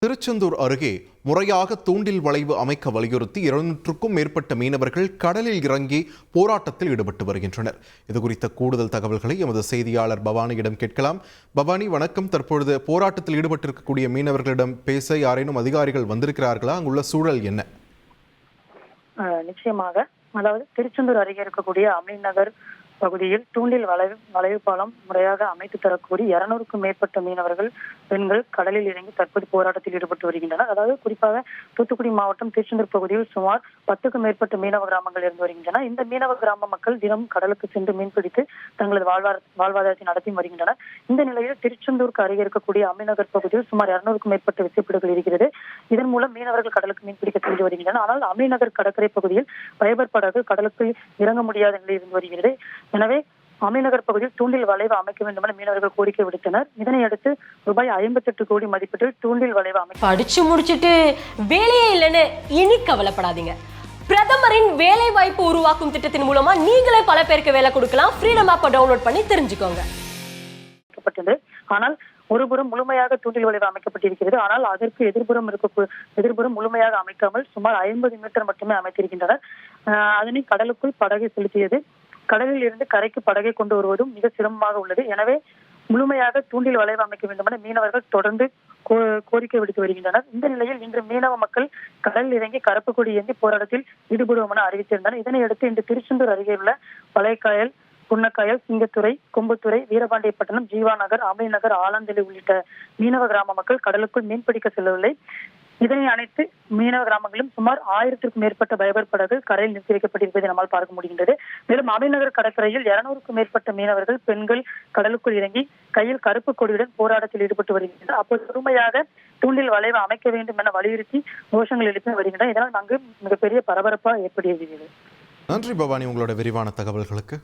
திருச்செந்தூர் அருகே முறையாக தூண்டில் வளைவு அமைக்க வலியுறுத்தி 200க்கும் மேற்பட்ட மீனவர்கள் கடலில் இறங்கி போராட்டத்தில் ஈடுபட்டு வருகின்றனர். இதுகுறித்த கூடுதல் தகவல்களை எமது செய்தியாளர் பவானியிடம் கேட்கலாம். பவானி, வணக்கம். தற்பொழுது போராட்டத்தில் ஈடுபட்டிருக்கக்கூடிய மீனவர்களிடம் பேச யாரேனும் அதிகாரிகள் வந்திருக்கிறார்களா? அங்குள்ள சூழல் என்ன? நிச்சயமாக, அதாவது திருச்செந்தூர் அருகே இருக்கக்கூடிய அமீன் நகர் பகுதியில் தூண்டில் வளைவு பாலம் முறையாக அமைத்து தரக்கூடிய 200க்கும் மேற்பட்ட மீனவர்கள் பெண்கள் கடலில் இறங்கி தற்போது போராட்டத்தில் ஈடுபட்டு வருகின்றனர். அதாவது குறிப்பாக தூத்துக்குடி மாவட்டம் திருச்செந்தூர் பகுதியில் சுமார் 10க்கும் மேற்பட்ட மீனவ கிராமங்கள் இருந்து வருகின்றன. இந்த மீனவ கிராம மக்கள் தினம் கடலுக்கு சென்று மீன்பிடித்து தங்களது வாழ்வாதாரத்தை நடத்தி வருகின்றனர். இந்த நிலையில் திருச்செந்தூருக்கு அருகே இருக்கக்கூடிய அமீநகர் பகுதியில் சுமார் 200க்கும் மேற்பட்ட விசைப்படகுகள் இருக்கிறது. இதன் மூலம் மீனவர்கள் கடலுக்கு மீன்பிடிக்க சென்று வருகின்றனர். ஆனால் அமீநகர் கடற்கரை பகுதியில் ஃபைபர் படகு கடலுக்கு இறங்க முடியாத நிலை இருந்து வருகிறது. எனவே அமீநகர் பகுதியில் தூண்டில் வளைவு அமைக்க வேண்டும் என மீனவர்கள் கோரிக்கை விடுத்தனர். இதனையடுத்து ரூபாய் 58 கோடி மதிப்பீட்டில் தூண்டில் வளைவு படிச்சு முடிச்சுட்டு வேலையே இல்லைன்னு இனி கவலைப்படாதீங்க. பிரதமரின் வேலை வாய்ப்பு உருவாக்கும் திட்டத்தின் மூலமா நீங்களே பல பேருக்கு வேலை கொடுக்கலாம். ஃப்ரீடம் ஆப்பை டவுன்லோட் பண்ணி தெரிஞ்சுக்கோங்க. ஆனால் ஒருபுறம் முழுமையாக தூண்டில் வளைவு அமைக்கப்பட்டிருக்கிறது. ஆனால் அதற்கு எதிர்புறம் முழுமையாக அமைக்காமல் சுமார் 50 மீட்டர் மட்டுமே அமைத்திருக்கின்றனர். அதனை கடலுக்குள் படகை செலுத்தியது. கடலில் இருந்து கரைக்கு படகை கொண்டு வருவதும் மிக சிரமமாக உள்ளது. எனவே முழுமையாக தூண்டில் வளைவு அமைக்க வேண்டும் என மீனவர்கள் தொடர்ந்து கோரிக்கை விடுத்து வருகின்றனர். இந்த நிலையில் இன்று மீனவ மக்கள் கடலில் இறங்கி கருப்பு கொடி ஏந்தி போராட்டத்தில் ஈடுபடுவோம் என அறிவித்திருந்தனர். இதனையடுத்து இன்று திருச்செந்தூர் அருகே உள்ள பழையக்காயல், புன்னக்காயல், சிங்கத்துறை, கொம்புத்துறை, வீரபாண்டியப்பட்டினம், ஜீவா நகர், அமீன் நகர், ஆலந்தலி உள்ளிட்ட மீனவ கிராம மக்கள் கடலுக்குள் மீன்பிடிக்க செல்லவில்லை. இதனை அனைத்து மீனவ கிராமங்களும் சுமார் 1000க்கும் மேற்பட்ட ஃபைபர் படகு கரையில் நிறுத்தி வைக்கப்பட்டிருப்பதை நம்மால் பார்க்க முடிகின்றது. மேலும் அமீநகர் கடற்கரையில் 200க்கும் மேற்பட்ட மீனவர்கள் பெண்கள் கடலுக்குள் இறங்கி கையில் கருப்பு கொடியுடன் போராட்டத்தில் ஈடுபட்டு வருகின்றனர். அப்போது முழுமையாக தூண்டில் வளைவு அமைக்க வேண்டும் என வலியுறுத்தி கோஷங்கள் எழுப்பி வருகின்றன. இதனால் அங்கு மிகப்பெரிய பரபரப்பாக ஏற்படுகிறது. நன்றி பவானி, உங்களோட விரிவான தகவல்களுக்கு.